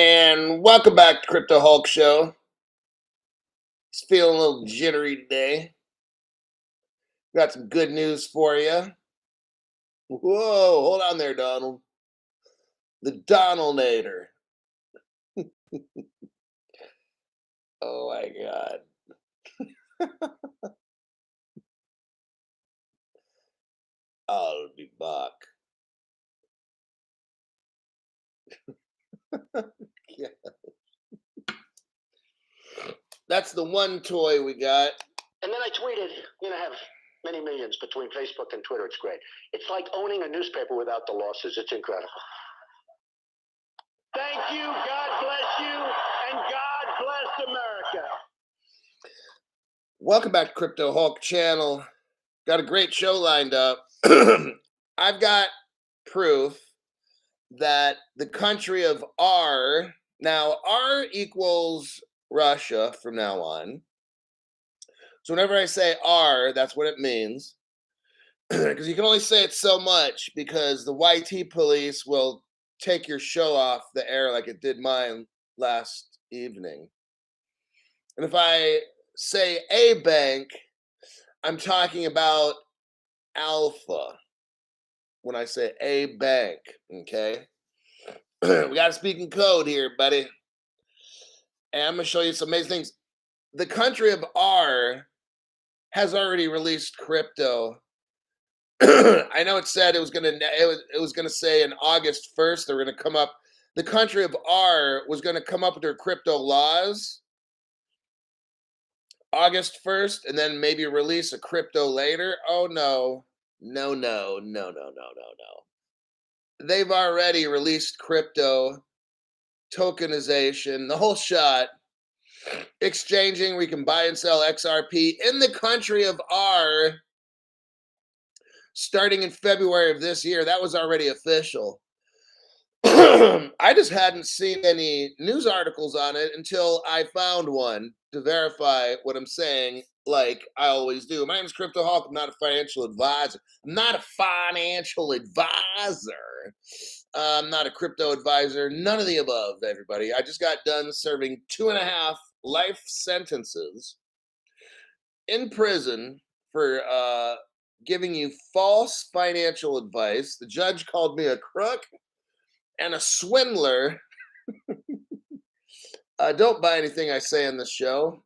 And welcome back to Crypto Hulk Show. It's feeling a little jittery today. Got some good news for you. Whoa, hold on there, Donald. The Donaldnator. Oh my God. I'll be back. Yeah. That's the one toy we got. And then I tweeted, I have many millions between Facebook and Twitter. It's great. It's like owning a newspaper without the losses. It's incredible. Thank you. God bless you. And God bless America. Welcome back to Crypto Hulk channel. Got a great show lined up. I've got proof that the country of R, now R equals Russia from now on. So whenever I say R, that's what it means. Because you can only say it so much because the YT police will take your show off the air like it did mine last evening. And if I say a bank, I'm talking about Alpha when I say a bank, okay? We got to speak in code here, buddy. And I'm going to show you some amazing things. The country of R has already released crypto. I know it said it was gonna say in August 1st they were gonna come up. The country of R was gonna come up with their crypto laws August 1st, and then maybe release a crypto later. Oh no, no, no, no, no, no, no, no. They've already released crypto, tokenization, the whole shot. Exchanging, we can buy and sell XRP in the country of R. Starting in February of this year, that was already official. I just hadn't seen any news articles on it until I found one to verify what I'm saying, like I always do. My name is Crypto Hawk. I'm not a financial advisor. I'm not a financial advisor. I'm not a crypto advisor. None of the above, everybody. I just got done serving 2.5 life sentences in prison for giving you false financial advice. The judge called me a crook and a swindler. Don't buy anything I say in this show.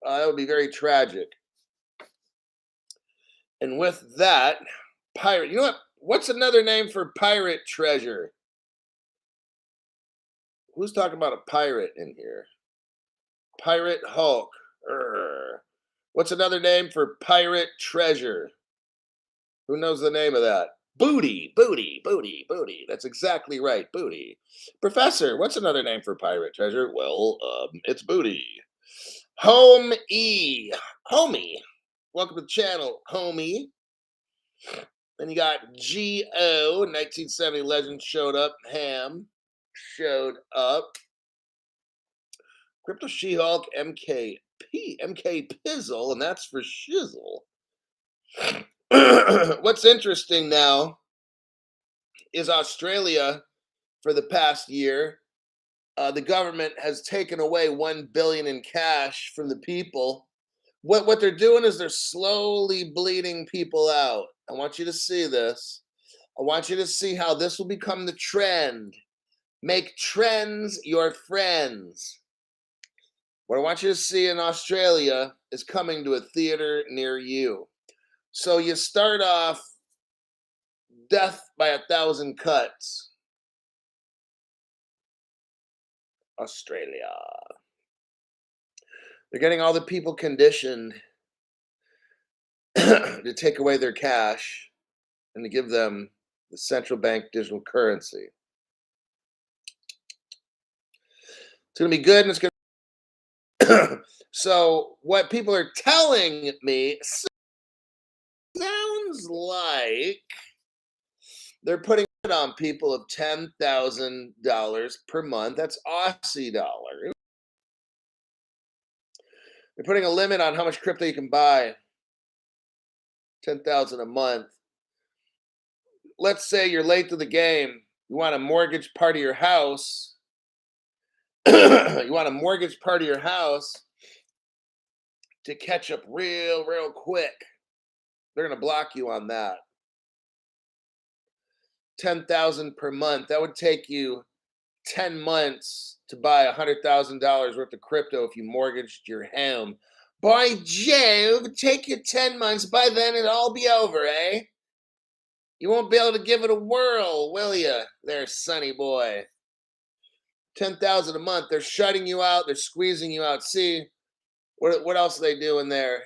That would be very tragic. And with that, pirate. You know what? What's another name for pirate treasure? Who's talking about a pirate in here? Pirate Hulk. What's another name for pirate treasure? Who knows the name of that? Booty, booty, booty, booty. That's exactly right, booty. Professor, what's another name for pirate treasure? Well, it's booty. Homie. Welcome to the channel, homie. Then you got G.O. 1970 legend showed up. Ham showed up. Crypto She-Hulk, MK Pizzle, and that's for shizzle. What's interesting now is Australia, for the past year, the government has taken away $1 billion in cash from the people. What they're doing is they're slowly bleeding people out. I want you to see this. I want you to see how this will become the trend. Make trends your friends. What I want you to see in Australia is coming to a theater near you. So you start off death by 1,000 cuts. Australia. They're getting all the people conditioned to take away their cash and to give them the central bank digital currency. It's going to be good, and it's going to... So what people are telling me sounds like they're putting it on people of $10,000 per month. That's Aussie dollar. They're putting a limit on how much crypto you can buy. 10,000 a month. Let's say you're late to the game. You want to mortgage part of your house. You want to mortgage part of your house to catch up real quick. They're going to block you on that. 10,000 per month. That would take you 10 months to buy $100,000 worth of crypto if you mortgaged your home. By Jove, take you 10 months. By then it'll all be over, eh? You won't be able to give it a whirl, will you? There, sonny boy. 10,000 a month. They're shutting you out. They're squeezing you out. See, what else are they doing there?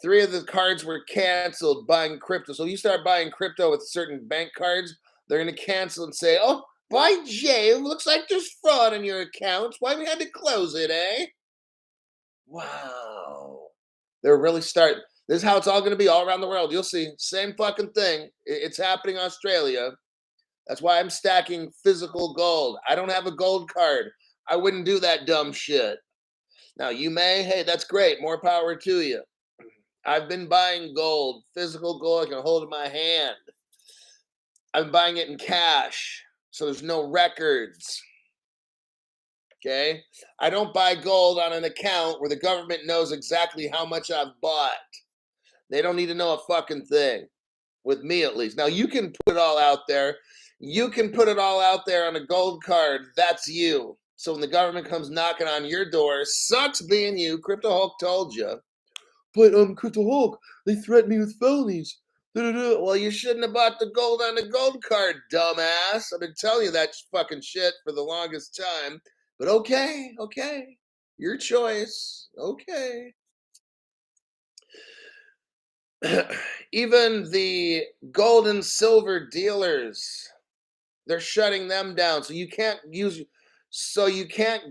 3 of the cards were canceled buying crypto. So you start buying crypto with certain bank cards, they're going to cancel and say, oh, by Jove, looks like there's fraud in your accounts. Why we had to close it, eh? Wow. They're really starting. This is how it's all going to be all around the world. You'll see. Same fucking thing. It's happening in Australia. That's why I'm stacking physical gold. I don't have a gold card. I wouldn't do that dumb shit. Now, you may. Hey, that's great. More power to you. I've been buying gold, physical gold. I can hold it in my hand. I'm buying it in cash, so there's no records. Okay? I don't buy gold on an account where the government knows exactly how much I've bought. They don't need to know a fucking thing. With me, at least. Now, you can put it all out there. You can put it all out there on a gold card. That's you. So when the government comes knocking on your door, sucks being you. Crypto Hulk told you. But Crypto Hulk, they threatened me with felonies. Da-da-da. Well, you shouldn't have bought the gold on the gold card, dumbass. I've been telling you that fucking shit for the longest time. But okay. Your choice. Okay. Even the gold and silver dealers, they're shutting them down. So you can't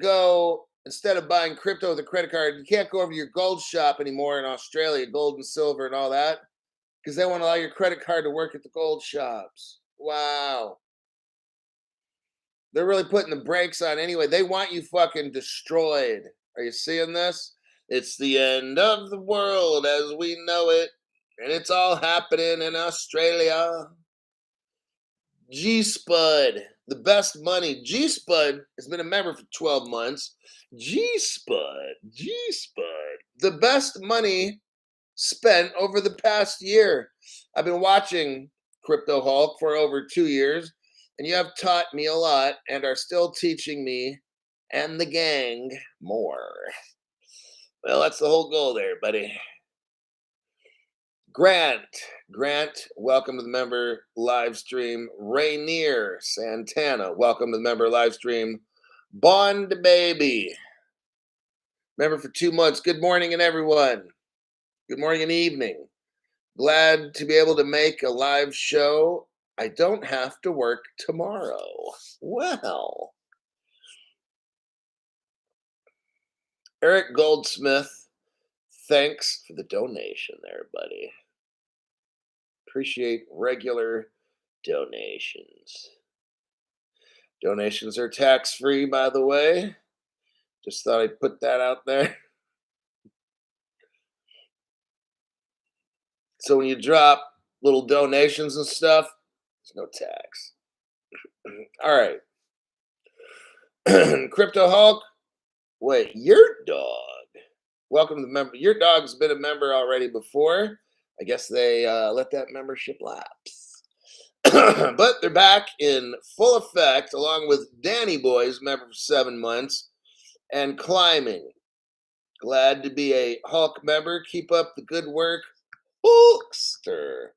go, instead of buying crypto with a credit card, you can't go over to your gold shop anymore in Australia, gold and silver and all that, because they won't allow your credit card to work at the gold shops. Wow. They're really putting the brakes on anyway. They want you fucking destroyed. Are you seeing this? It's the end of the world as we know it. And it's all happening in Australia. G-Spud, the best money. G-Spud has been a member for 12 months. G-Spud, the best money spent over the past year. I've been watching Crypto Hulk for over 2 years, and you have taught me a lot and are still teaching me and the gang more. Well, that's the whole goal there, buddy. Grant, welcome to the member live stream. Rainier Santana, welcome to the member live stream. Bond Baby, member for 2 months. Good morning, and everyone. Good morning and evening. Glad to be able to make a live show. I don't have to work tomorrow. Well, Eric Goldsmith, thanks for the donation there, buddy. Appreciate regular donations. Donations are tax-free, by the way. Just thought I'd put that out there. So when you drop little donations and stuff, there's no tax. All right. Crypto Hulk, wait, your dog. Welcome to the member. Your dog's been a member already before. I guess they let that membership lapse. But they're back in full effect, along with Danny Boy's member for 7 months, and climbing. Glad to be a Hulk member. Keep up the good work, Hulkster.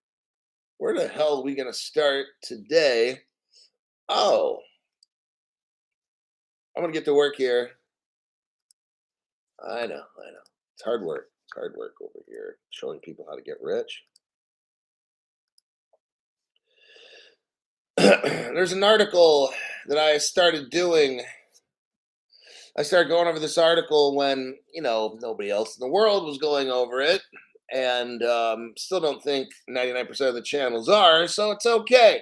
Where the hell are we going to start today? Oh, I'm going to get to work here. I know. It's hard work. It's hard work over here, showing people how to get rich. There's an article that I started doing. I started going over this article when, nobody else in the world was going over it. And still don't think 99% of the channels are, so it's okay.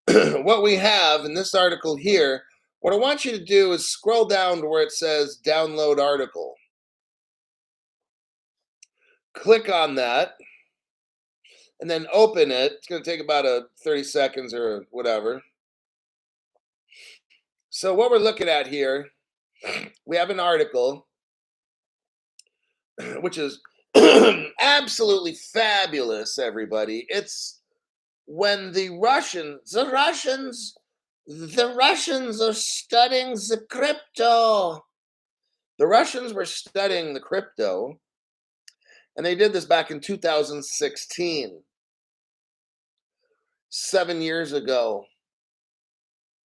What we have in this article here, what I want you to do is scroll down to where it says download article. Click on that and then open it. It's going to take about 30 seconds or whatever. So what we're looking at here, we have an article which is absolutely fabulous, everybody. It's when the Russians are studying the crypto. The Russians were studying the crypto, and they did this back in 2016, 7 years ago.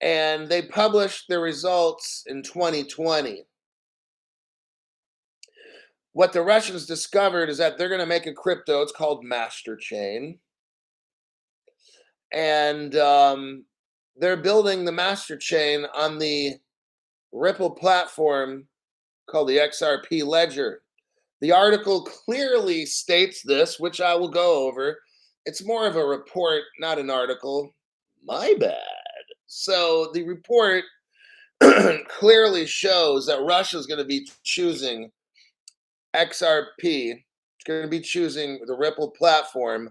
And they published their results in 2020. What the Russians discovered is that they're going to make a crypto. It's called Master Chain. And they're building the Master Chain on the Ripple platform called the XRP Ledger. The article clearly states this, which I will go over. It's more of a report, not an article. My bad. So the report clearly shows that Russia is going to be choosing XRP. It's going to be choosing the Ripple platform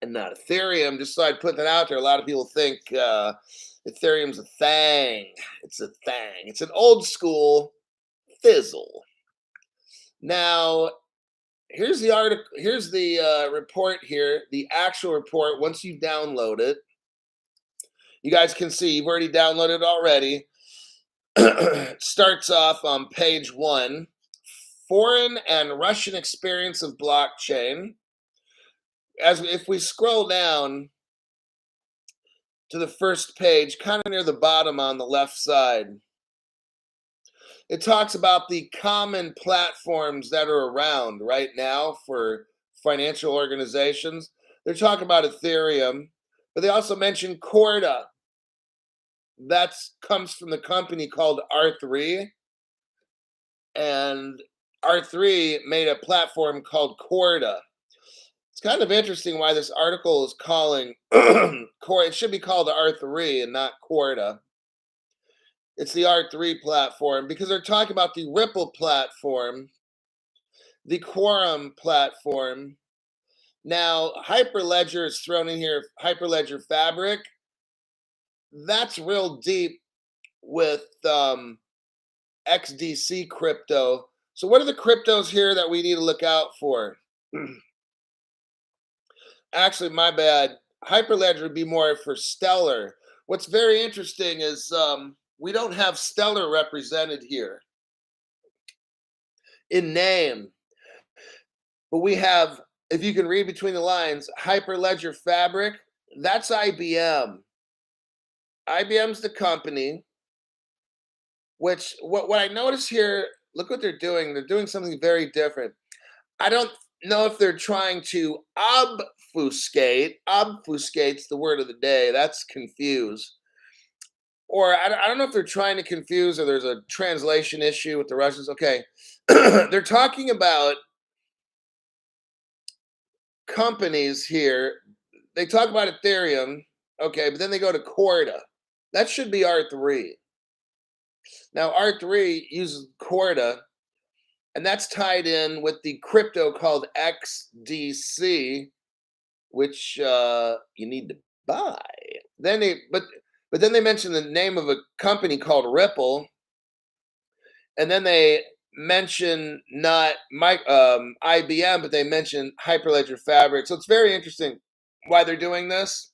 and not Ethereum. Just so I put that out there. A lot of people think Ethereum's a thing. It's a thing. It's an old school fizzle. Now, here's the article. Here's the report here. The actual report. Once you download it, you guys can see you've already downloaded it already. Starts off on page 1. Foreign and Russian experience of blockchain. If we scroll down to the first page, kind of near the bottom on the left side, it talks about the common platforms that are around right now for financial organizations. They're talking about Ethereum, but they also mention Corda. That comes from the company called R3. And R3 made a platform called Corda. It's kind of interesting why this article is calling Corda. It should be called R3 and not Corda. It's the R3 platform because they're talking about the Ripple platform, the Quorum platform. Now, Hyperledger is thrown in here, Hyperledger Fabric. That's real deep with XDC crypto. So what are the cryptos here that we need to look out for? Actually, my bad. Hyperledger would be more for Stellar. What's very interesting is we don't have Stellar represented here in name. But we have, if you can read between the lines, Hyperledger Fabric. That's IBM. IBM's the company. Which what I notice here, look what they're doing. They're doing something very different. I don't know if they're trying to obfuscate. Obfuscate's the word of the day. That's confuse. Or I don't know if they're trying to confuse or there's a translation issue with the Russians. Okay. They're talking about companies here. They talk about Ethereum. Okay. But then they go to Corda. That should be R3. Now, R3 uses Corda, and that's tied in with the crypto called XDC, which you need to buy. But then they mention the name of a company called Ripple, and then they mention not IBM, but they mention Hyperledger Fabric. So it's very interesting why they're doing this.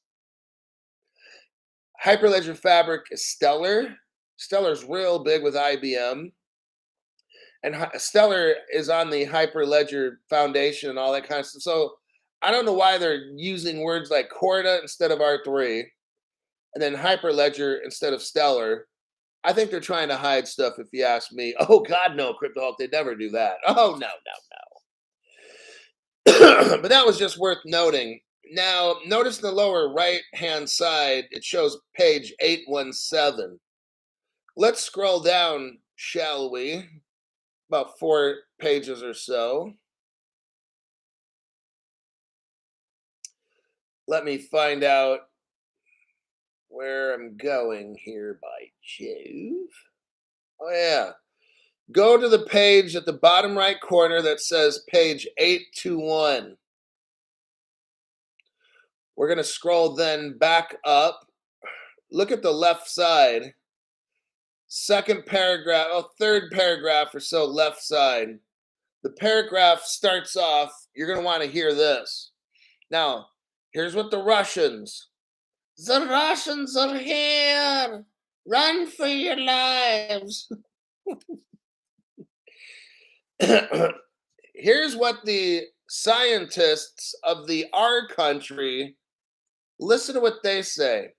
Hyperledger Fabric is Stellar. Stellar's real big with IBM. And Stellar is on the Hyperledger Foundation and all that kind of stuff. So I don't know why they're using words like Corda instead of R3 and then Hyperledger instead of Stellar. I think they're trying to hide stuff, if you ask me. Oh, God, no, CryptoHawk, they'd never do that. Oh, no. But that was just worth noting. Now, notice in the lower right-hand side, it shows page 817. Let's scroll down, shall we? About 4 pages or so. Let me find out where I'm going here by Jove. Oh, yeah. Go to the page at the bottom right corner that says page 821. We're going to scroll then back up. Look at the left side. Second paragraph, third paragraph or so, left side. The paragraph starts off, you're going to want to hear this. Now, here's what the Russians are here. Run for your lives. Here's what the scientists of the R country, listen to what they say.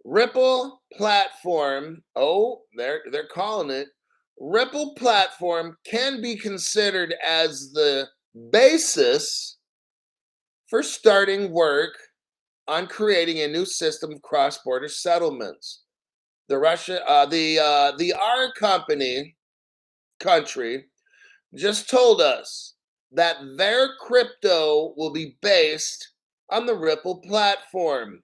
Ripple platform, they're calling it. Ripple platform can be considered as the basis for starting work on creating a new system of cross-border settlements. The R country just told us that their crypto will be based on the Ripple platform.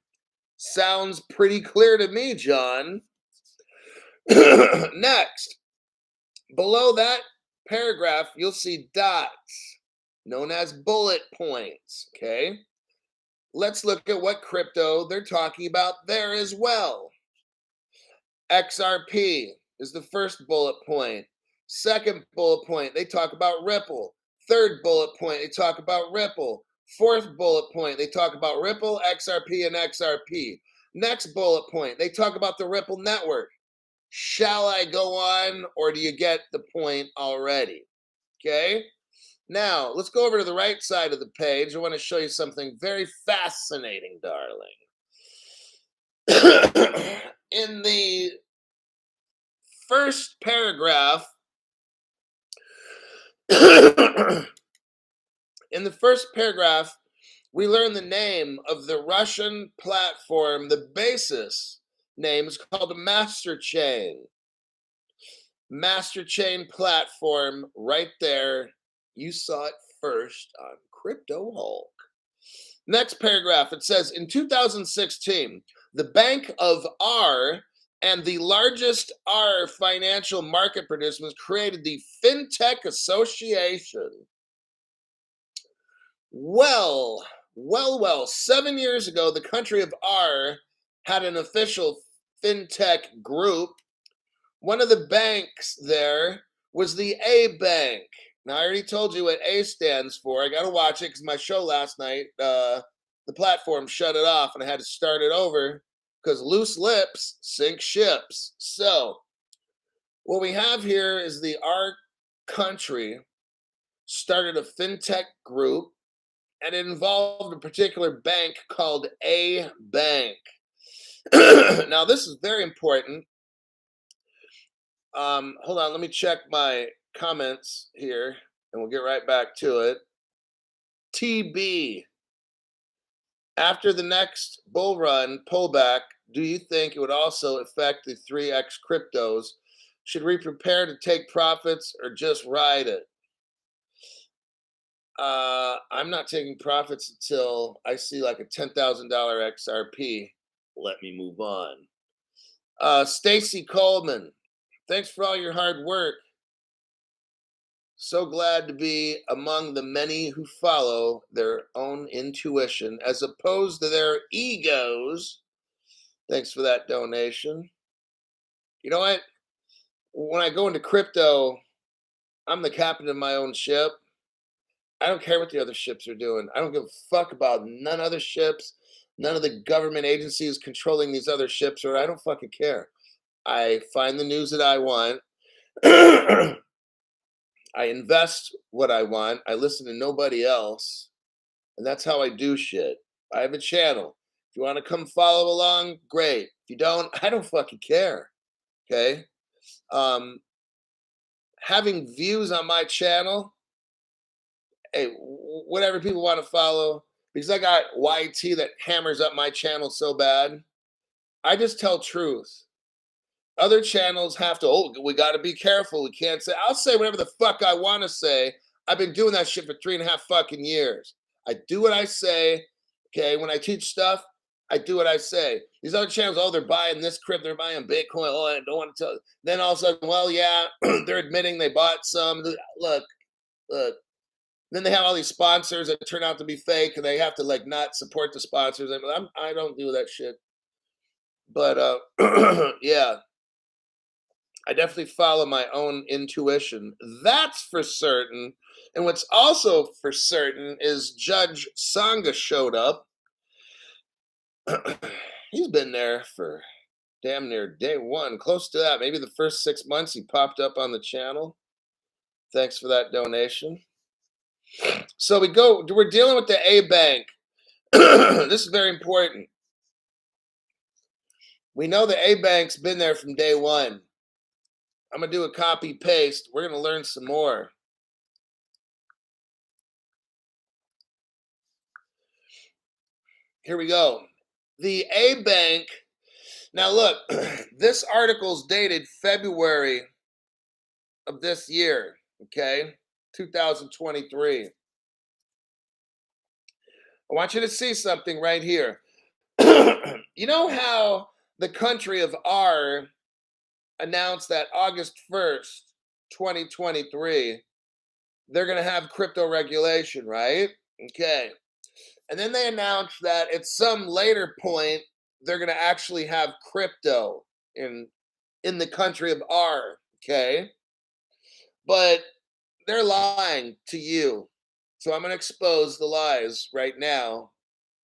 Sounds pretty clear to me, John. Next, below that paragraph, you'll see dots, known as bullet points, okay? Let's look at what crypto they're talking about there as well. XRP is the first bullet point. Second bullet point, they talk about Ripple. Third bullet point, they talk about Ripple. Fourth bullet point, they talk about Ripple, XRP, and XRP. Next bullet point, they talk about the Ripple network. Shall I go on, or do you get the point already? Okay? Now, let's go over to the right side of the page. I want to show you something very fascinating, darling. In the first paragraph, we learn the name of the Russian platform. The basis name is called a master chain. Master chain platform right there. You saw it first on Crypto Hulk. Next paragraph, it says, in 2016, the Bank of R and the largest R financial market participants created the FinTech Association. Well, 7 years ago, the country of R had an official FinTech group. One of the banks there was the A Bank. Now, I already told you what A stands for. I got to watch it because my show last night, the platform shut it off and I had to start it over because loose lips sink ships. So, what we have here is the R country started a FinTech group, and it involved a particular bank called A Bank. Now, this is very important. Hold on, let me check my comments here, and we'll get right back to it. TB. After the next bull run pullback, do you think it would also affect the 3x cryptos? Should we prepare to take profits or just ride it? I'm not taking profits until I see like a $10,000 XRP. Let me move on. Stacy Coleman, thanks for all your hard work. So glad to be among the many who follow their own intuition as opposed to their egos. Thanks for that donation. You know what? When I go into crypto, I'm the captain of my own ship. I don't care what the other ships are doing. I don't give a fuck about none other ships, none of the government agencies controlling these other ships, or I don't fucking care. I find the news that I want. I invest what I want. I listen to nobody else. And that's how I do shit. I have a channel. If you want to come follow along, great. If you don't, I don't fucking care. Okay? Having views on my channel, hey, whatever people want to follow, because I got YT that hammers up my channel so bad. I just tell truth. Other channels have to, we got to be careful. We can't say, I'll say whatever the fuck I want to say. I've been doing that shit for 3.5 fucking years. I do what I say. Okay. When I teach stuff, I do what I say. These other channels, they're buying this crypto, they're buying Bitcoin. I don't want to tell. Then all of a sudden, well, yeah, they're admitting they bought some. Look. Then they have all these sponsors that turn out to be fake, and they have to like not support the sponsors. I don't do that shit. But yeah. I definitely follow my own intuition. That's for certain. And what's also for certain is Judge Sangha showed up. He's been there for damn near day one, close to that. Maybe the first 6 months he popped up on the channel. Thanks for that donation. So we're dealing with the A Bank. This is very important. We know the A Bank's been there from day one. I'm going to do a copy paste. We're going to learn some more. Here we go. The A Bank. Now look, this article's dated February of this year, okay? 2023. I want you to see something right here. You know how the country of R announced that August 1st, 2023, they're going to have crypto regulation, right? Okay. And then they announced that at some later point, they're going to actually have crypto in the country of R, okay? But they're lying to you. So I'm going to expose the lies right now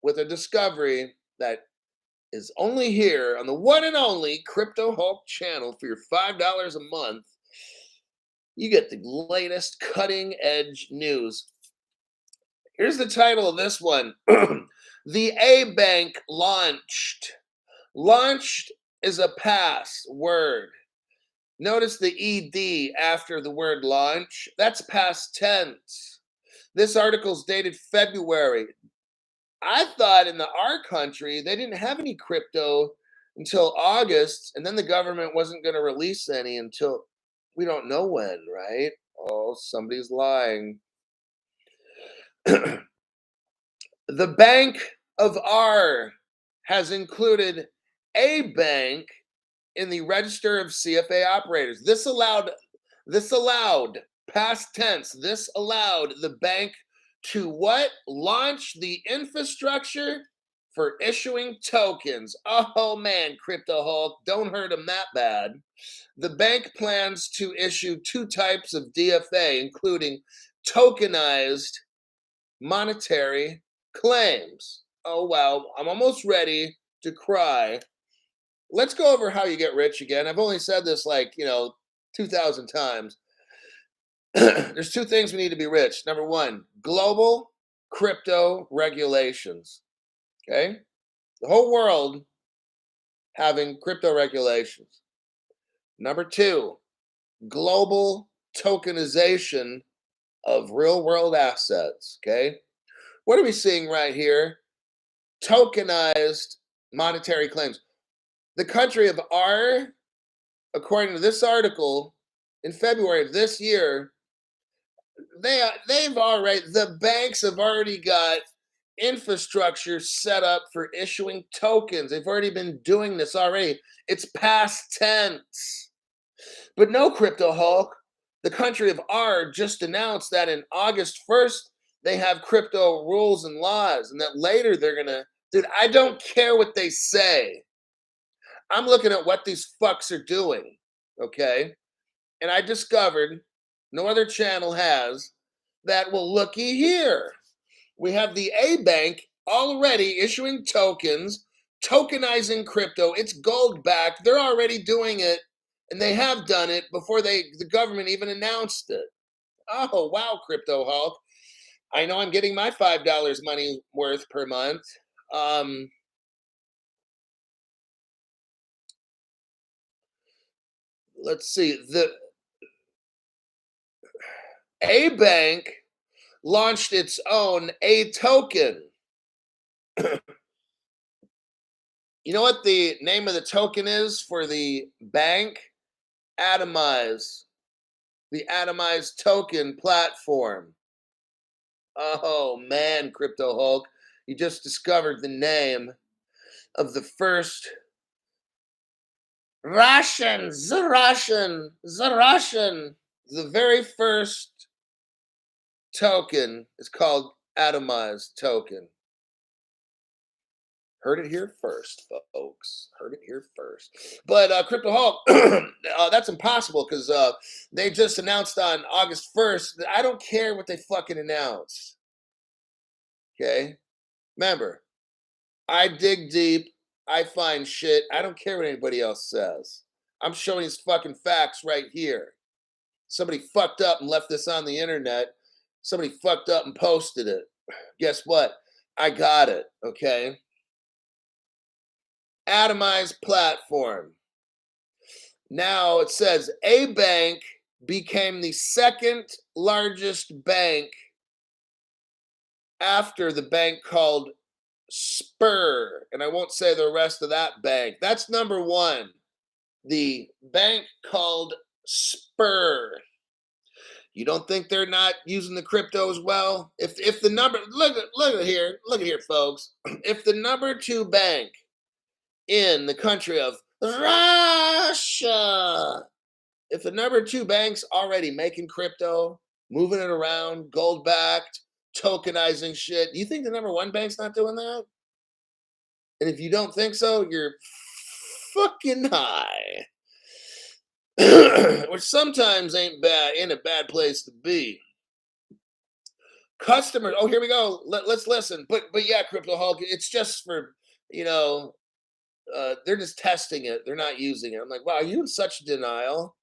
with a discovery that is only here on the one and only Crypto Hulk channel for your $5 a month. You get the latest cutting edge news. Here's the title of this one. The A Bank launched. Launched is a past word. Notice the ED after the word launch. That's past tense. This article's dated February. I thought in our country, they didn't have any crypto until August, and then the government wasn't going to release any until we don't know when, right? Oh, somebody's lying. The Bank of R has included A Bank in the register of CFA operators. This allowed, past tense, this allowed the bank to what? Launch the infrastructure for issuing tokens. Oh man, Crypto Hulk, don't hurt him that bad. The bank plans to issue two types of DFA, including tokenized monetary claims. Oh wow, I'm almost ready to cry. Let's go over how you get rich again. I've only said this 2,000 times. There's two things we need to be rich. Number one, global crypto regulations. Okay? The whole world having crypto regulations. Number two, global tokenization of real world assets. Okay? What are we seeing right here? Tokenized monetary claims. The country of R, according to this article, in February of this year, the banks have already got infrastructure set up for issuing tokens. They've already been doing this already. It's past tense. But no, Crypto Hulk, the country of R just announced that in August 1st, they have crypto rules and laws, and that later they're gonna, dude, I don't care what they say. I'm looking at what these fucks are doing, okay? And I discovered, no other channel has, that, well, looky here. We have the A Bank already issuing tokens, tokenizing crypto. It's gold backed. They're already doing it, and they have done it before the government even announced it. Oh, wow, Crypto Hulk. I know I'm getting my $5 money worth per month. Let's see. The A Bank launched its own A token. You know what the name of the token is for the bank? Atomize. The Atomize token platform. Oh man, Crypto Hulk, you just discovered the name of the first the very first token is called Atomize token. Heard it here first, folks. Heard it here first. But Crypto Hulk, that's impossible because they just announced on August 1st. I don't care what they fucking announced. Okay? Remember, I dig deep. I find shit. I don't care what anybody else says. I'm showing these fucking facts right here. Somebody fucked up and left this on the internet. Somebody fucked up and posted it. Guess what? I got it, okay? Atomize platform. Now it says a bank became the second largest bank after the bank called Spur. And I won't say the rest of that bank. That's number one. The bank called Spur. You don't think they're not using the crypto as well? If the number look at here, folks. If the number two bank in the country of Russia, if the number two bank's already making crypto, moving it around, gold backed, tokenizing shit, do you think the number one bank's not doing that? And if you don't think so, you're fucking high. Which sometimes ain't a bad place to be. Customers, oh, here we go. Let's listen. But yeah, Crypto Hulk, it's just for, they're just testing it. They're not using it. I'm like, wow, are you in such denial?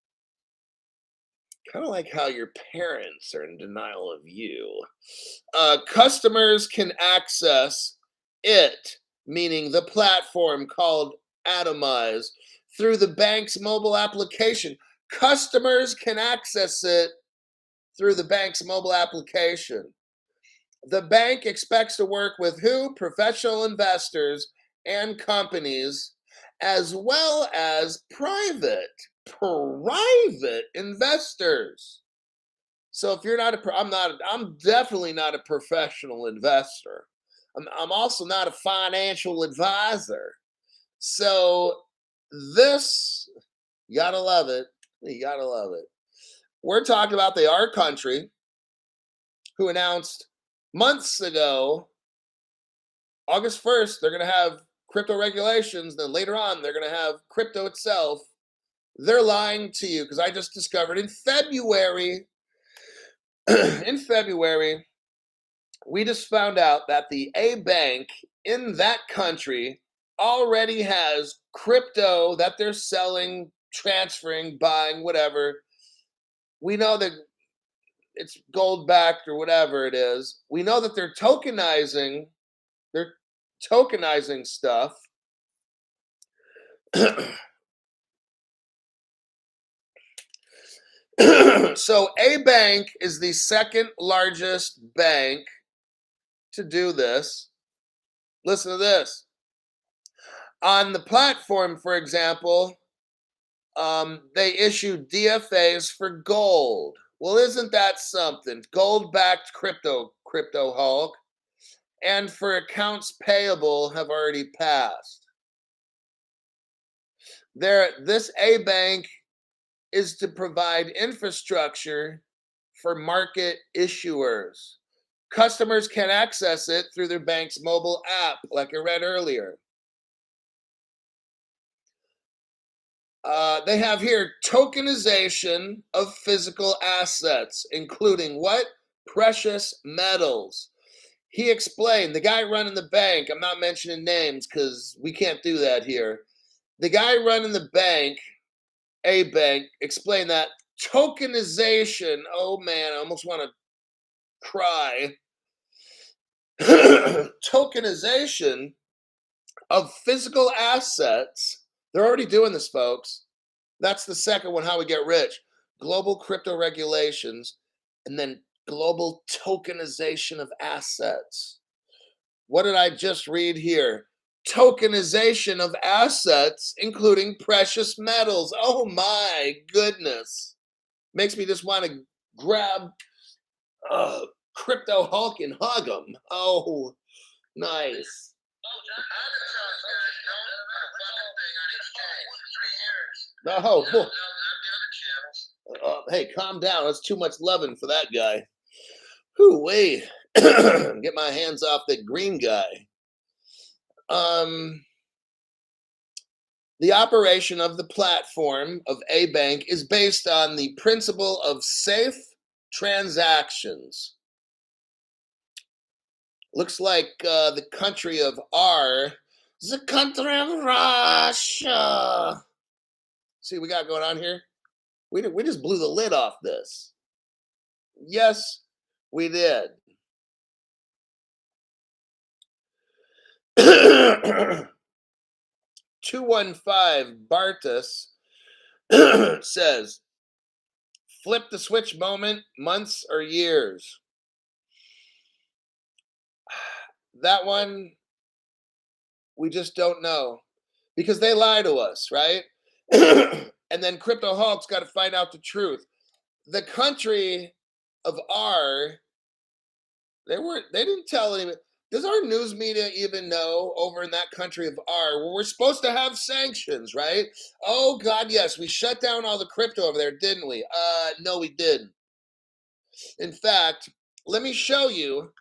Kind of like how your parents are in denial of you. Customers can access it, meaning the platform called Atomize, through the bank's mobile application. Customers can access it through the bank's mobile application. The bank expects to work with who? Professional investors and companies, as well as private investors. So if you're not I'm definitely not a professional investor. I'm also not a financial advisor. So this, you gotta love it. You gotta love it. We're talking about our country, who announced months ago, August 1st, they're going to have crypto regulations. Then later on, they're going to have crypto itself. They're lying to you because I just discovered in February, we just found out that the A bank in that country already has crypto that they're selling, transferring, buying, whatever. We know that it's gold backed or whatever it is. We know that they're tokenizing stuff. So a bank is the second largest bank to do this. Listen to this. On the platform, for example, they issue DFAs for gold. Well, isn't that something? Gold-backed crypto Hulk. And for accounts payable have already passed. This A bank is to provide infrastructure for market issuers. Customers can access it through their bank's mobile app, like I read earlier. They have here tokenization of physical assets, including what? Precious metals. He explained, the guy running the bank, I'm not mentioning names because we can't do that here. The guy running the bank, A bank, explained that tokenization, oh man, I almost want to cry. Tokenization of physical assets. They're already doing this, folks. That's the second one, how we get rich. Global crypto regulations, and then global tokenization of assets. What did I just read here? Tokenization of assets, including precious metals. Oh my goodness. Makes me just want to grab Crypto Hulk and hug him. Oh, nice. Oh, hey, calm down. That's too much loving for that guy. Whoo-wee. Get my hands off that green guy. The operation of the platform of a bank is based on the principle of safe transactions. Looks like the country of R, the country of Russia. See what we got going on here? We just blew the lid off this. Yes, we did. 215 Bartus says, flip the switch moment, months or years. That one, we just don't know because they lie to us, right? And then Crypto Hulk's got to find out the truth. The country of R, they didn't tell anyone. Does our news media even know over in that country of R where we're supposed to have sanctions, right? Oh God, yes, we shut down all the crypto over there, didn't we? No, we didn't. In fact, let me show you.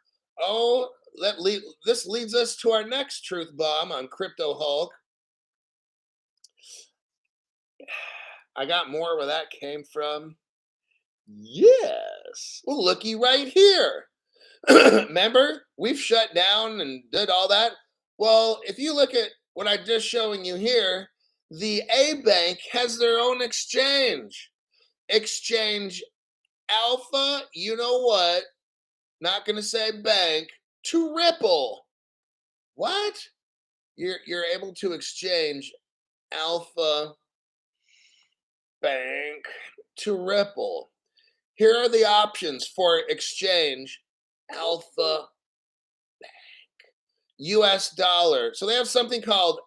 Oh, this leads us to our next truth bomb on Crypto Hulk. I got more where that came from. Yes. Well, looky right here. Remember, we've shut down and did all that. Well, if you look at what I'm just showing you here, the A Bank has their own exchange. Exchange Alpha, you know what? Not going to say bank, to Ripple. What? You're able to exchange Alpha Bank to Ripple. Here are the options for exchange Alpha Bank. US dollar. So they have something called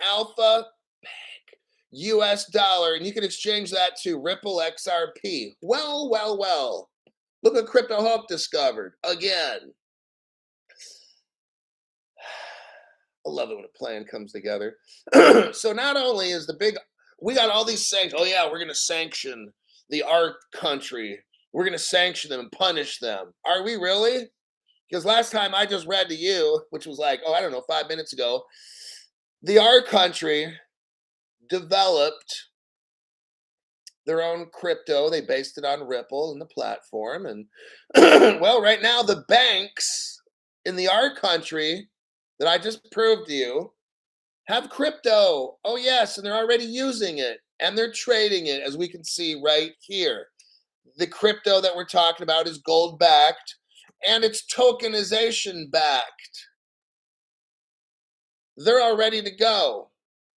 Alpha Bank US dollar, and you can exchange that to Ripple XRP. Well, well, well. Look what Crypto Hulk discovered again. I love it when a plan comes together. So not only is we got all these sanctions. Oh yeah, we're going to sanction the art country. We're going to sanction them and punish them. Are we really? Because last time I just read to you, which was like, I don't know, 5 minutes ago, the art country developed their own crypto. They based it on Ripple and the platform. And well, right now the banks in the art country that I just proved to you have crypto. Oh yes, and they're already using it and they're trading it, as we can see right here. The crypto that we're talking about is gold backed and it's tokenization backed. They're all ready to go.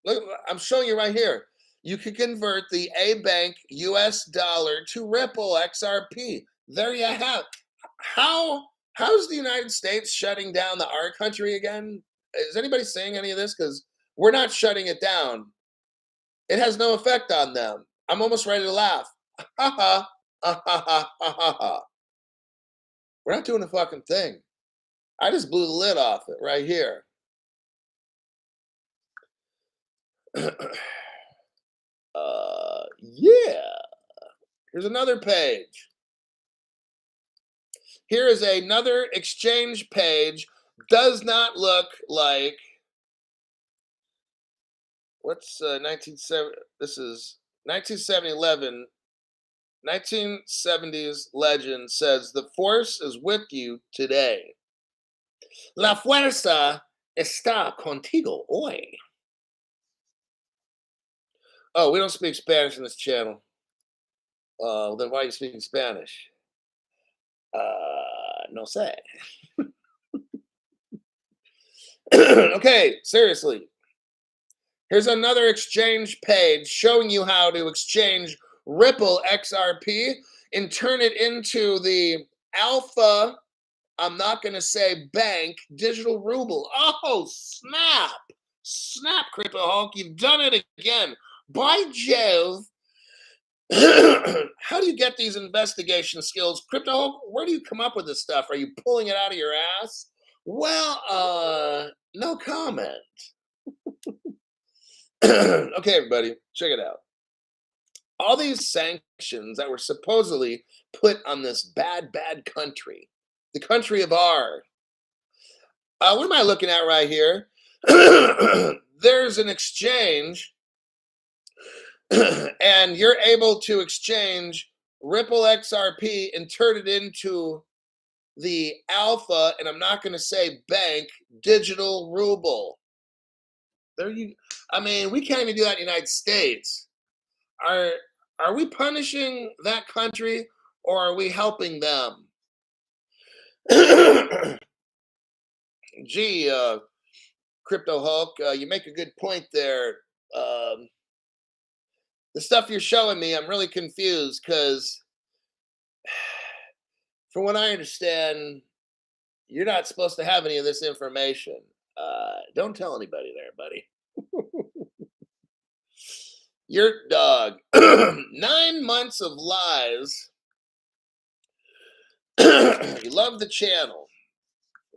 Look, I'm showing you right here. You can convert the A Bank US dollar to Ripple XRP. There you have. How's the United States shutting down the our country again? Is anybody saying any of this? Because we're not shutting it down. It has no effect on them. I'm almost ready to laugh. Ha ha ha ha ha ha. We're not doing a fucking thing. I just blew the lid off it right here. Yeah. Here's another page. Here is another exchange page. Does not look like what's 1970. This is 1970. 1970s legend says the force is with you today. La fuerza está contigo hoy. Oh, we don't speak Spanish in this channel. Then why are you speaking Spanish? No sé. Okay, seriously. Here's another exchange page showing you how to exchange Ripple XRP and turn it into the Alpha, I'm not going to say bank, digital ruble. Oh, snap. Snap, Crypto Hulk. You've done it again. By Jove. How do you get these investigation skills? Crypto Hulk, where do you come up with this stuff? Are you pulling it out of your ass? Well, no comment. Okay, everybody, check it out. All these sanctions that were supposedly put on this bad country, the country of R. What am I looking at right here? there's an exchange, and you're able to exchange Ripple XRP and turn it into the alpha, and I'm not going to say bank, digital ruble. There you, I mean, we can't even do that in the United States. Are we punishing that country, or are we helping them? Gee, Crypto Hulk, you make a good point there. Um, the stuff you're showing me, I'm really confused because, from what I understand, you're not supposed to have any of this information. Don't tell anybody there, buddy. Your dog. 9 months of lies. You love the channel.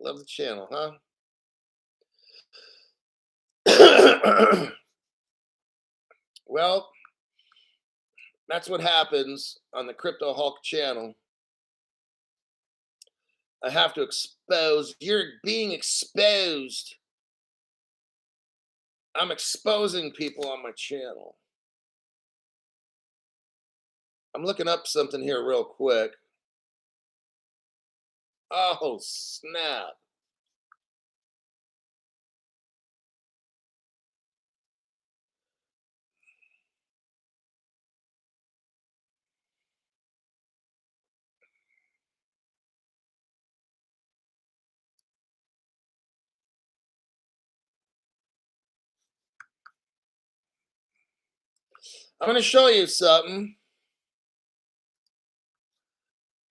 Love the channel, huh? Well, that's what happens on the Crypto Hulk channel. I have to expose. You're being exposed. I'm exposing people on my channel. I'm looking up something here real quick. Oh, snap. I'm going to show you something.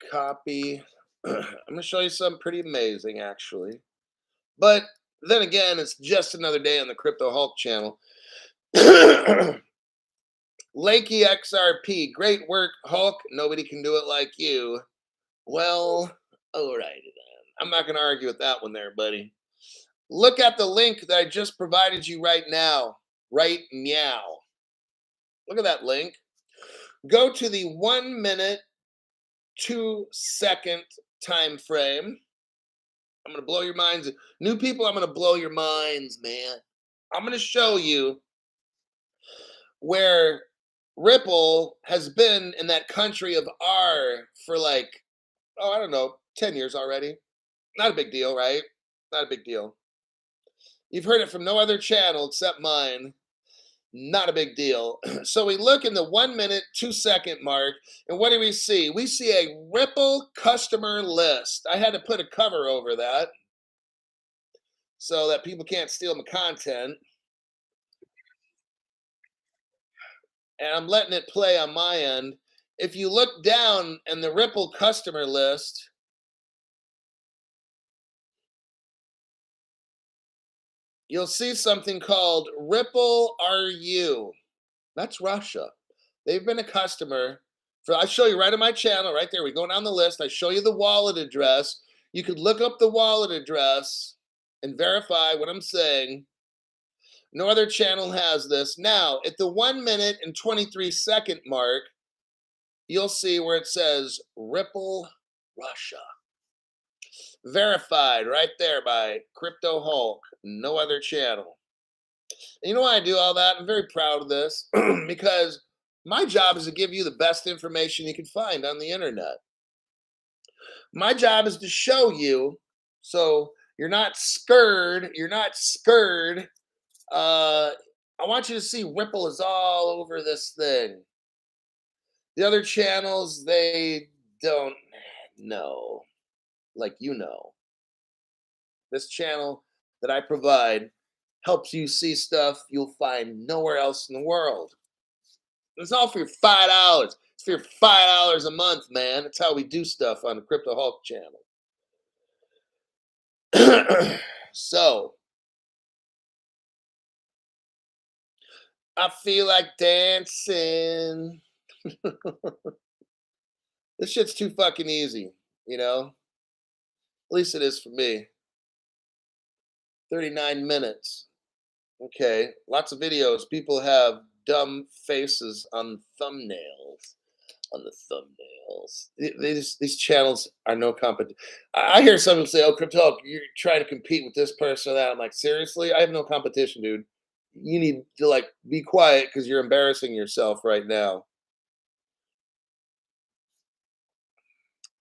Copy. I'm going to show you something pretty amazing, actually. But then again, it's just another day on the Crypto Hulk channel. Lakey XRP, great work, Hulk. Nobody can do it like you. Well, all right then. I'm not going to argue with that one there, buddy. Look at the link that I just provided you right now. Right meow. Look at that link. Go to the 1 minute, 2 second time frame. I'm going to blow your minds. New people, I'm going to blow your minds, man. I'm going to show you where Ripple has been in that country of R for like, oh, I don't know, 10 years already. Not a big deal, right? Not a big deal. You've heard it from no other channel except mine. Not a big deal. So we look in the 1 minute, 2 second mark, and what do we see? We see a Ripple customer list. I had to put a cover over that so that people can't steal my content. And I'm letting it play on my end. If you look down in the Ripple customer list, you'll see something called Ripple RU. That's Russia. They've been a customer for, I show you right on my channel, right there. We go down the list. I show you the wallet address. You could look up the wallet address and verify what I'm saying. No other channel has this. Now, at the 1 minute and 23 second mark, you'll see where it says Ripple Russia. Verified right there by Crypto Hulk. No other channel. And you know why I do all that? I'm very proud of this because my job is to give you the best information you can find on the internet. My job is to show you so you're not scared. You're not scared. I want you to see Ripple is all over this thing. The other channels, they don't know, like you know. This channel that I provide helps you see stuff you'll find nowhere else in the world. It's all for your $5. It's for your $5 a month, man. That's how we do stuff on the Crypto Hulk channel. So, I feel like dancing. This shit's too fucking easy, you know? At least it is for me. 39 minutes. Okay, lots of videos. People have dumb faces on thumbnails. on the thumbnails. These channels are no competition. I hear someone say, "Oh, Crypto, you're trying to compete with this person or that." I'm like, seriously, I have no competition, dude. You need to like be quiet because you're embarrassing yourself right now.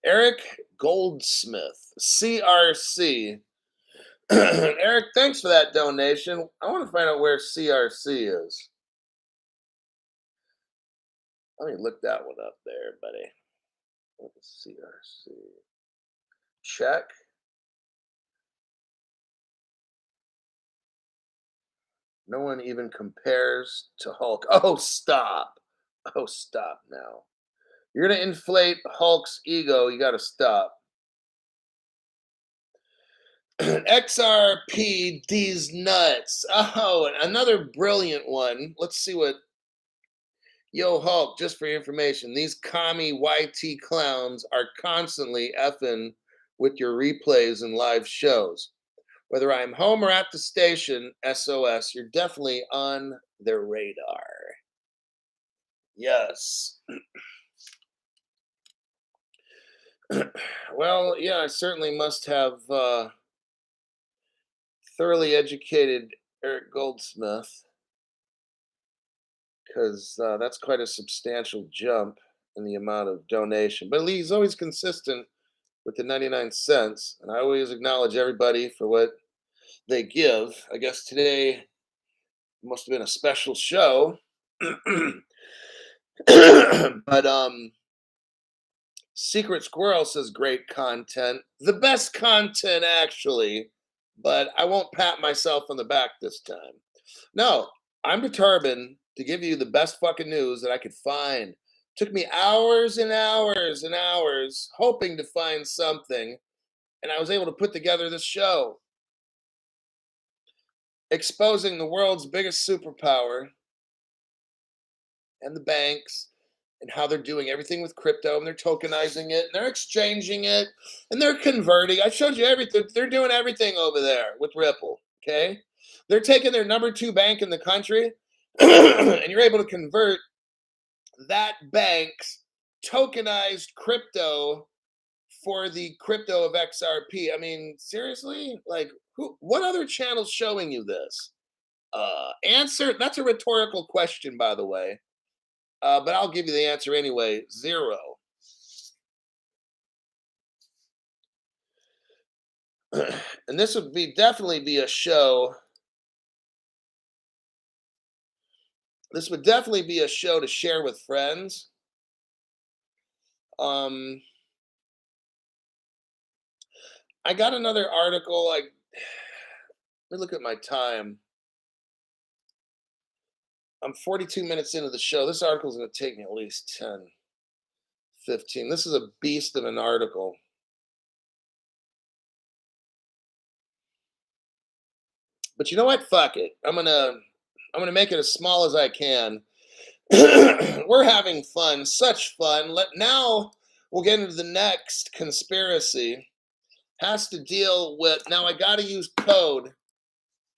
Eric Goldsmith, CRC. Eric, thanks for that donation. I want to find out where CRC is. Let me look that one up there, buddy. What is CRC? Check. No one even compares to Hulk. Oh, stop. Oh, stop now. You're going to inflate Hulk's ego. You got to stop. XRPD's nuts. Oh, another brilliant one. Let's see what. Yo, Hulk, just for your information, these commie YT clowns are constantly effing with your replays and live shows. Whether I'm home or at the station, SOS, you're definitely on their radar. Yes. Well, yeah, I certainly must have thoroughly educated Eric Goldsmith because that's quite a substantial jump in the amount of donation. But he's always consistent with the 99 cents, and I always acknowledge everybody for what they give. I guess today must have been a special show. But Secret Squirrel says great content. The best content, actually, but I won't pat myself on the back this time. No, I'm determined to give you the best fucking news that I could find. Took me hours and hours and hours hoping to find something, and I was able to put together this show exposing the world's biggest superpower and the banks and how they're doing everything with crypto and they're tokenizing it and they're exchanging it and they're converting. I showed you everything. They're doing everything over there with Ripple. Okay. They're taking their number 2 bank in the country and you're able to convert that bank's tokenized crypto for the crypto of XRP. I mean, seriously? Like, what other channel's showing you this? Answer. That's a rhetorical question, by the way. But I'll give you the answer anyway. 0. And this would be definitely be a show. This would definitely be a show to share with friends. I got another article. Let me look at my time. I'm 42 minutes into the show. This article is going to take me at least 10, 15. This is a beast of an article. But you know what? Fuck it. I'm gonna make it as small as I can. We're having fun, such fun. Now we'll get into the next conspiracy. Has to deal with now. I gotta use code.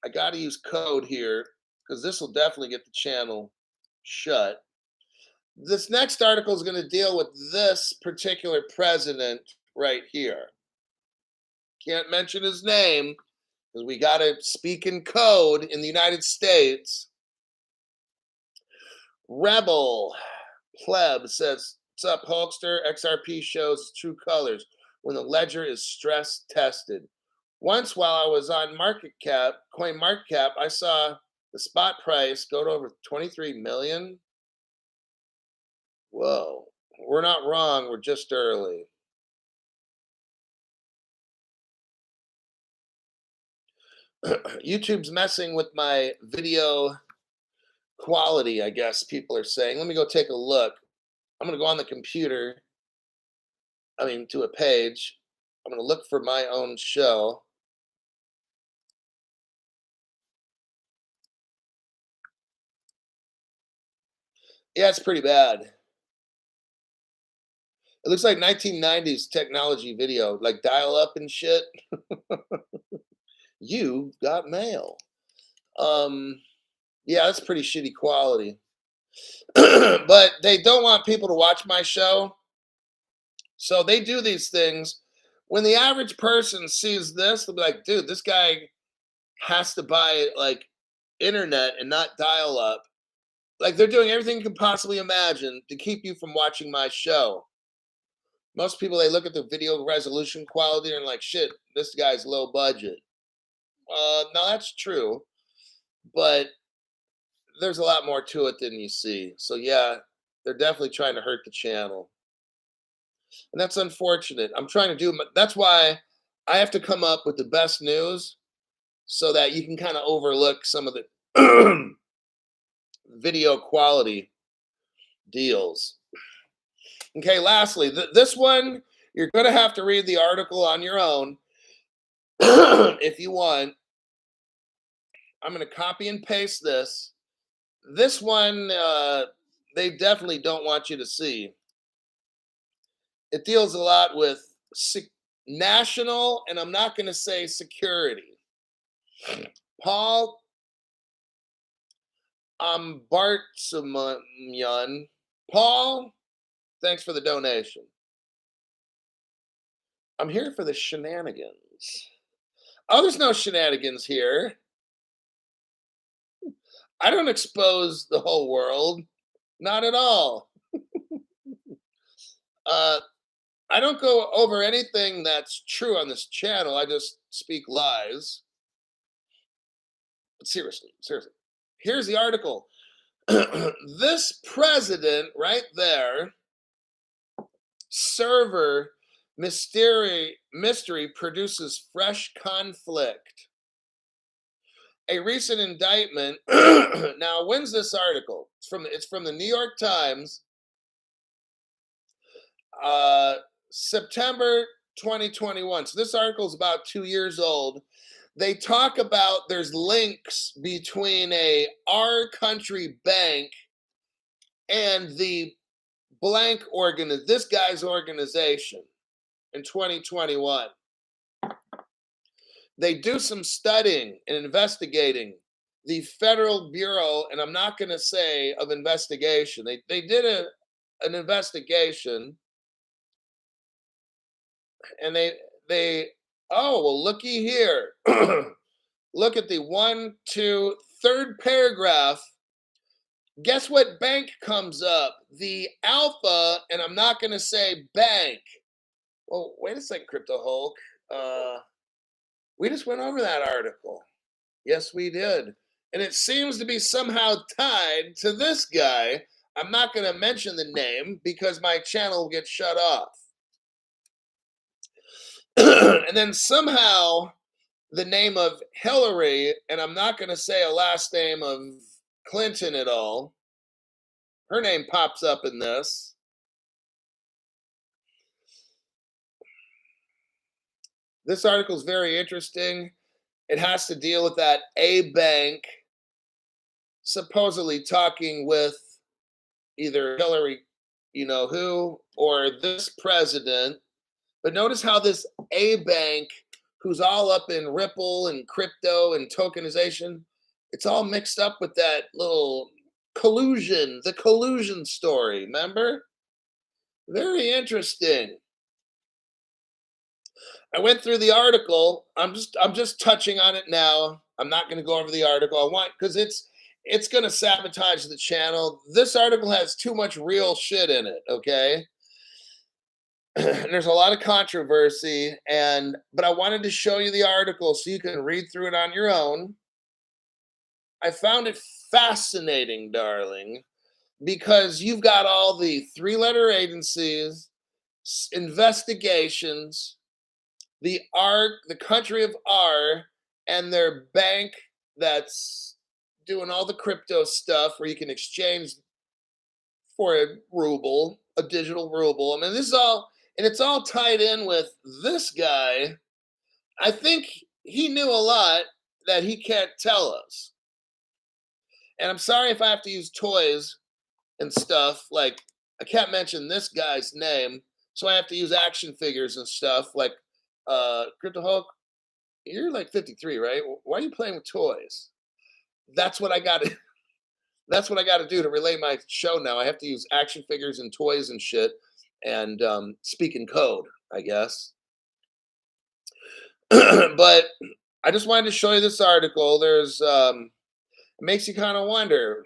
I gotta use code here because this will definitely get the channel shut. This next article is going to deal with this particular president right here. Can't mention his name because we got to speak in code in the United States. Rebel Pleb says, "What's up, Hulkster? XRP shows true colors when the ledger is stress tested. Once while I was on CoinMarketCap, I saw the spot price go to over 23 million. Whoa, we're not wrong. We're just early." YouTube's messing with my video quality, I guess people are saying. Let me go take a look. I'm going to go on the computer, to a page. I'm going to look for my own show. Yeah, it's pretty bad. It looks like 1990s technology video, like dial up and shit. You got mail. Yeah, that's pretty shitty quality. but they don't want people to watch my show. So they do these things. When the average person sees this, they'll be like, dude, this guy has to buy like internet and not dial up. Like they're doing everything you can possibly imagine to keep you from watching my show. Most people, they look at the video resolution quality and like, shit, this guy's low budget. No, that's true, but there's a lot more to it than you see. So yeah, they're definitely trying to hurt the channel, and that's unfortunate. I'm trying to do. That's why I have to come up with the best news so that you can kind of overlook some of the video quality deals. Okay, lastly, this one, you're going to have to read the article on your own if you want. I'm going to copy and paste this. This one, they definitely don't want you to see. It deals a lot with national, and I'm not going to say security. Paul Bartsamyan. Paul, thanks for the donation. I'm here for the shenanigans. Oh, there's no shenanigans here. I don't expose the whole world. Not at all. I don't go over anything that's true on this channel. I just speak lies. But seriously. Here's the article. This president right there, server mystery produces fresh conflict. A recent indictment. Now, when's this article? It's from the New York Times. September 2021. So this article is about 2 years old. They talk about there's links between our country bank and the blank this guy's organization in 2021. They do some studying and investigating. The Federal Bureau, and I'm not going to say of investigation, they did an investigation, and they oh, well, looky here. Look at the third paragraph. Guess what bank comes up? The Alpha, and I'm not going to say bank. Well, wait a second, Crypto Hulk. We just went over that article. Yes, we did. And it seems to be somehow tied to this guy. I'm not going to mention the name because my channel will get shut off. And then somehow the name of Hillary, and I'm not going to say a last name of Clinton at all, her name pops up in this. This article is very interesting. It has to deal with that A bank supposedly talking with either Hillary, you know who, or this president. But notice how this A bank, who's all up in Ripple and crypto and tokenization, it's all mixed up with that little collusion, the collusion story, remember? Very interesting. I went through the article. I'm just touching on it now. I'm not going to go over the article. I want, because it's going to sabotage the channel. This article has too much real shit in it, okay? And there's a lot of controversy, but I wanted to show you the article so you can read through it on your own. I found it fascinating, darling, because you've got all the three-letter agencies, investigations, the country of R, and their bank that's doing all the crypto stuff where you can exchange for a ruble, a digital ruble. I mean, this is all, and it's all tied in with this guy. I think he knew a lot that he can't tell us. And I'm sorry if I have to use toys and stuff. Like, I can't mention this guy's name, so I have to use action figures and stuff. Like, Crypto Hulk, you're like 53, right? Why are you playing with toys? That's what I got. That's what I got to do to relay my show now. I have to use action figures and toys and shit and speak in code, I guess. But I just wanted to show you this article. It makes you kind of wonder,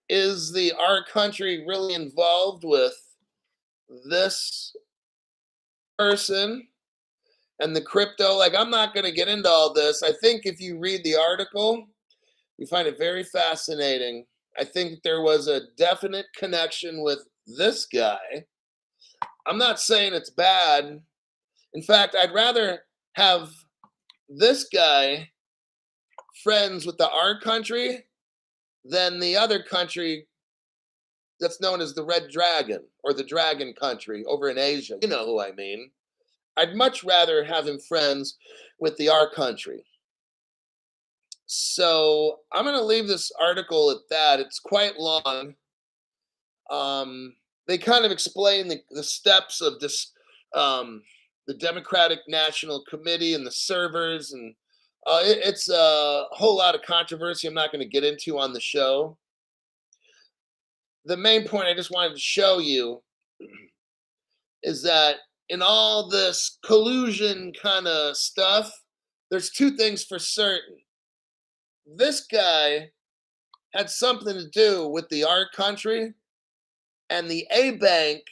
is our country really involved with this person and the crypto? Like, I'm not going to get into all this. I think if you read the article, you find it very fascinating. I think there was a definite connection with this guy. I'm not saying it's bad. In fact, I'd rather have this guy friends with the our country than the other country that's known as the Red Dragon or the Dragon Country over in Asia. You know who I mean. I'd much rather have him friends with the our country. So I'm going to leave this article at that. It's quite long. They kind of explain the steps of this, the Democratic National Committee and the servers, and it's a whole lot of controversy I'm not going to get into on the show. The main point I just wanted to show you is that in all this collusion kind of stuff, there's two things for certain. This guy had something to do with the our country and the A Bank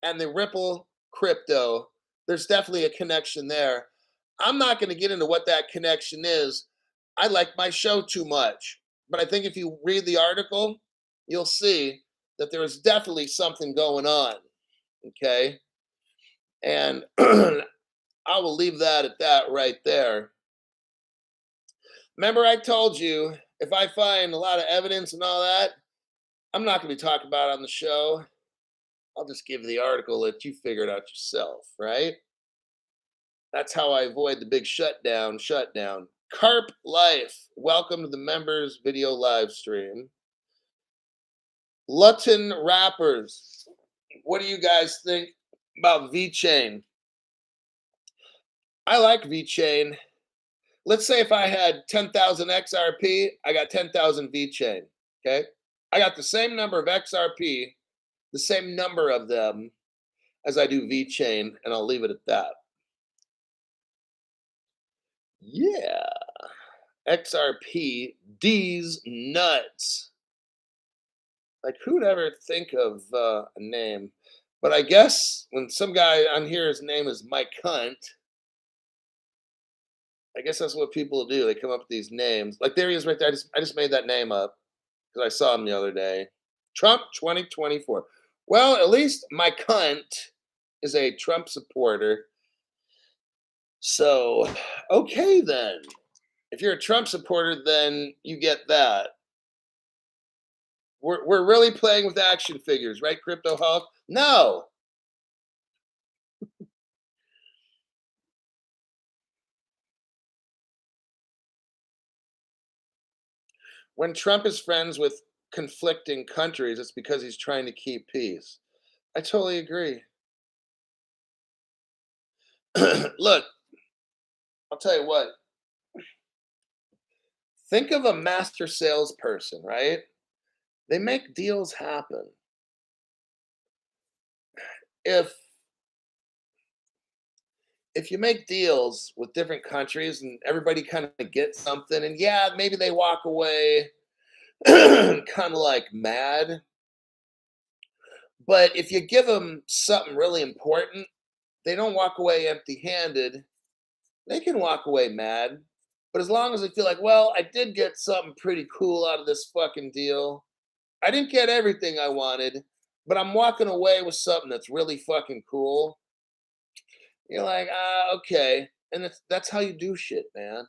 and the Ripple crypto. There's definitely a connection there. I'm not going to get into what that connection is. I like my show too much. But I think if you read the article, you'll see that there is definitely something going on. Okay. And I will leave that at that right there. Remember, I told you if I find a lot of evidence and all that, I'm not going to be talking about it on the show. I'll just give you the article, let you figure it out yourself, right? That's how I avoid the big shutdown. Carp Life, welcome to the members video live stream. Luton Rappers, what do you guys think about VeChain? I like VeChain. Let's say if I had 10,000 XRP, I got 10,000 VeChain, okay? I got the same number of XRP, the same number of them as I do VeChain, and I'll leave it at that. Yeah. XRP, D's nuts. Like, who'd ever think of a name? But I guess when some guy on here, his name is Mike Hunt, I guess that's what people do. They come up with these names. Like, there he is right there. I just made that name up because I saw him the other day. Trump 2024. Well, at least Mike Hunt is a Trump supporter. So, okay then. If you're a Trump supporter, then you get that. We're really playing with action figures, right, Crypto Hulk? No. When Trump is friends with conflicting countries, it's because he's trying to keep peace. I totally agree. Look, I'll tell you what. Think of a master salesperson, right? They make deals happen. If you make deals with different countries and everybody kind of gets something, and yeah, maybe they walk away kind of like mad. But if you give them something really important, they don't walk away empty handed. They can walk away mad. But as long as they feel like, well, I did get something pretty cool out of this fucking deal. I didn't get everything I wanted, but I'm walking away with something that's really fucking cool. You're like, okay. And that's how you do shit, man.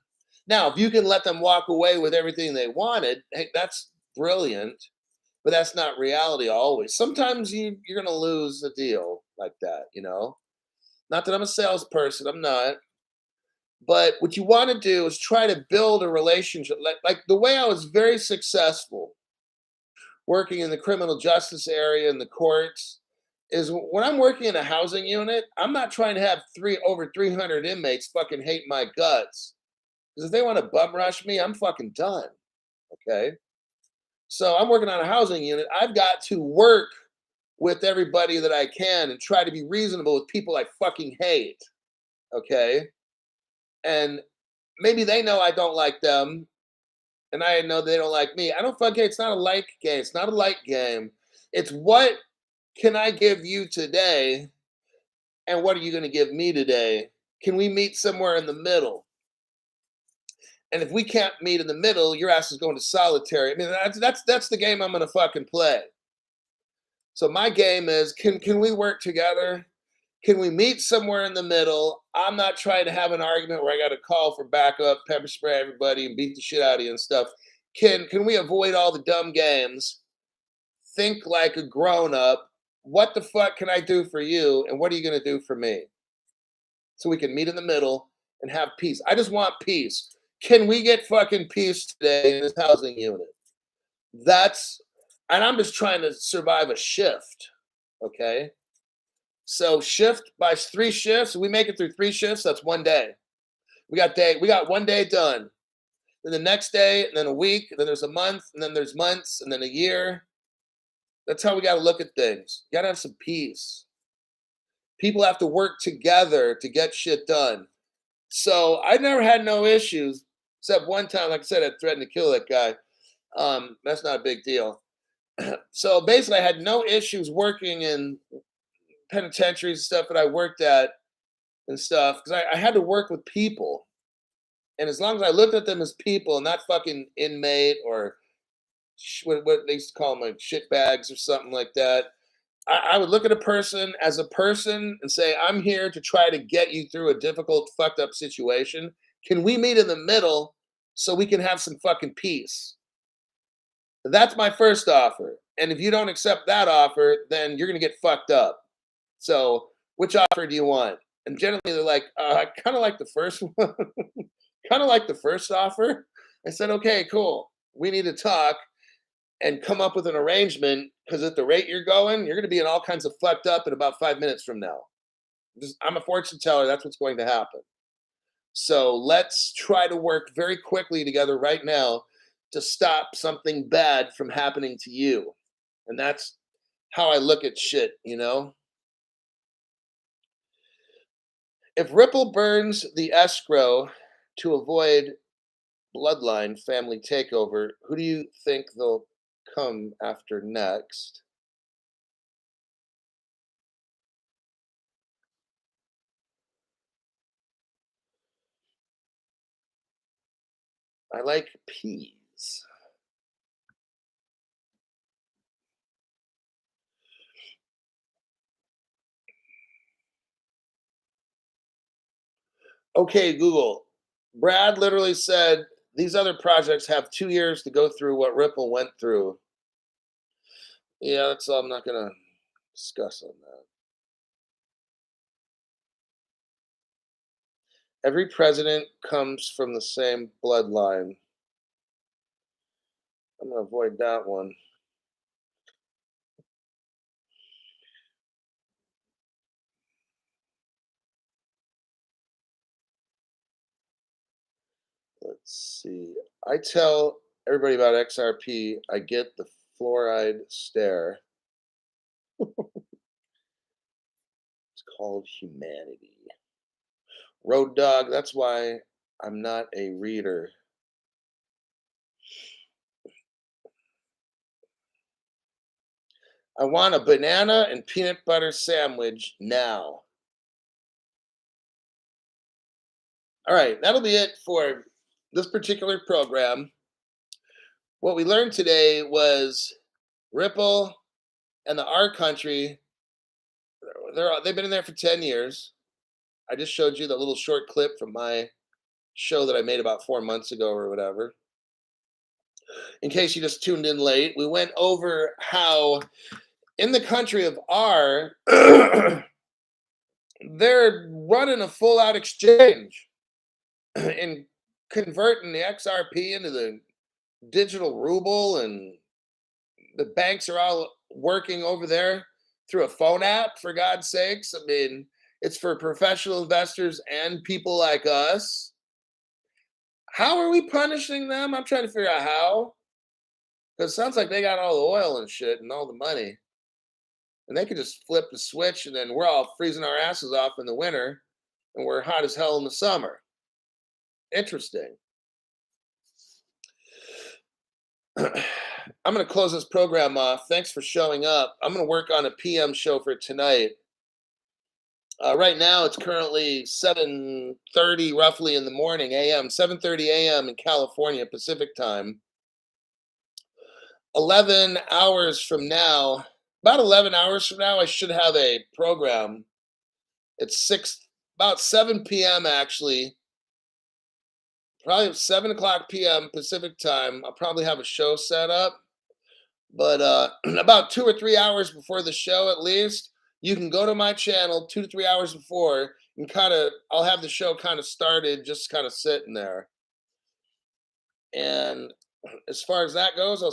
Now, if you can let them walk away with everything they wanted, hey, that's brilliant. But that's not reality always. Sometimes you're going to lose a deal like that, you know? Not that I'm a salesperson, I'm not. But what you want to do is try to build a relationship. Like the way I was very successful working in the criminal justice area in the courts is when I'm working in a housing unit, I'm not trying to have over 300 inmates fucking hate my guts. Because if they want to bum rush me, I'm fucking done. Okay. So I'm working on a housing unit. I've got to work with everybody that I can and try to be reasonable with people I fucking hate. Okay. And maybe they know I don't like them, and I know they don't like me. I don't fucking. It's not a like game. It's not a like game. It's what can I give you today, and what are you going to give me today? Can we meet somewhere in the middle? And if we can't meet in the middle, your ass is going to solitary. I mean, that's the game I'm going to fucking play. So my game is, can we work together? Can we meet somewhere in the middle? I'm not trying to have an argument where I got to call for backup, pepper spray everybody, and beat the shit out of you and stuff. Can we avoid all the dumb games? Think like a grown up. What the fuck can I do for you, and what are you going to do for me? So we can meet in the middle and have peace. I just want peace. Can we get fucking peace today in this housing unit? And I'm just trying to survive a shift. Okay. So shift by 3 shifts. We make it through 3 shifts. That's 1 day. We got 1 day done. Then the next day, and then a week, and then there's a month, and then there's months, and then a year. That's how we got to look at things. You got to have some peace. People have to work together to get shit done. So I never had no issues, except one time, like I said, I threatened to kill that guy. That's not a big deal. So basically, I had no issues working in penitentiaries and stuff that I worked at and stuff, because I had to work with people. And as long as I looked at them as people, not fucking inmate or what they used to call them, like shit bags or something like that, I would look at a person as a person and say, I'm here to try to get you through a difficult, fucked up situation. Can we meet in the middle so we can have some fucking peace? That's my first offer. And if you don't accept that offer, then you're going to get fucked up. So, which offer do you want? And generally, they're like, I kind of like the first one, kind of like the first offer. I said, okay, cool. We need to talk and come up with an arrangement, because at the rate you're going, you're going to be in all kinds of fucked up in about 5 minutes from now. I'm a fortune teller. That's what's going to happen. So let's try to work very quickly together right now to stop something bad from happening to you. And that's how I look at shit, you know? If Ripple burns the escrow to avoid bloodline family takeover, who do you think they'll come after next? I like peas. Okay, Google. Brad literally said these other projects have 2 years to go through what Ripple went through. Yeah, that's all. I'm not going to discuss on that. Every president comes from the same bloodline. I'm going to avoid that one. Let's see. I tell everybody about XRP. I get the fluoride stare. It's called humanity. Road dog. That's why I'm not a reader. I want a banana and peanut butter sandwich now. All right, that'll be it for this particular program. What we learned today was Ripple and the R country. They've been in there for 10 years. I just showed you the little short clip from my show that I made about 4 months ago or whatever. In case you just tuned in late, we went over how in the country of R, they're running a full out exchange and converting the XRP into the digital ruble, and the banks are all working over there through a phone app, for God's sakes. I mean, it's for professional investors and people like us. How are we punishing them? I'm trying to figure out how. Because it sounds like they got all the oil and shit and all the money. And they could just flip the switch and then we're all freezing our asses off in the winter and we're hot as hell in the summer. Interesting. I'm going to close this program off. Thanks for showing up. I'm going to work on a PM show for tonight. Right now, it's currently 7:30 roughly in the morning, a.m., 7:30 a.m. in California, Pacific time. 11 hours from now, about 11 hours from now, I should have a program. It's about 7 p.m. actually. Probably 7 o'clock p.m. Pacific time. I'll probably have a show set up. But about 2 or 3 hours before the show, at least, you can go to my channel 2 to 3 hours before and I'll have the show kind of started, just kind of sitting there. And as far as that goes, I'll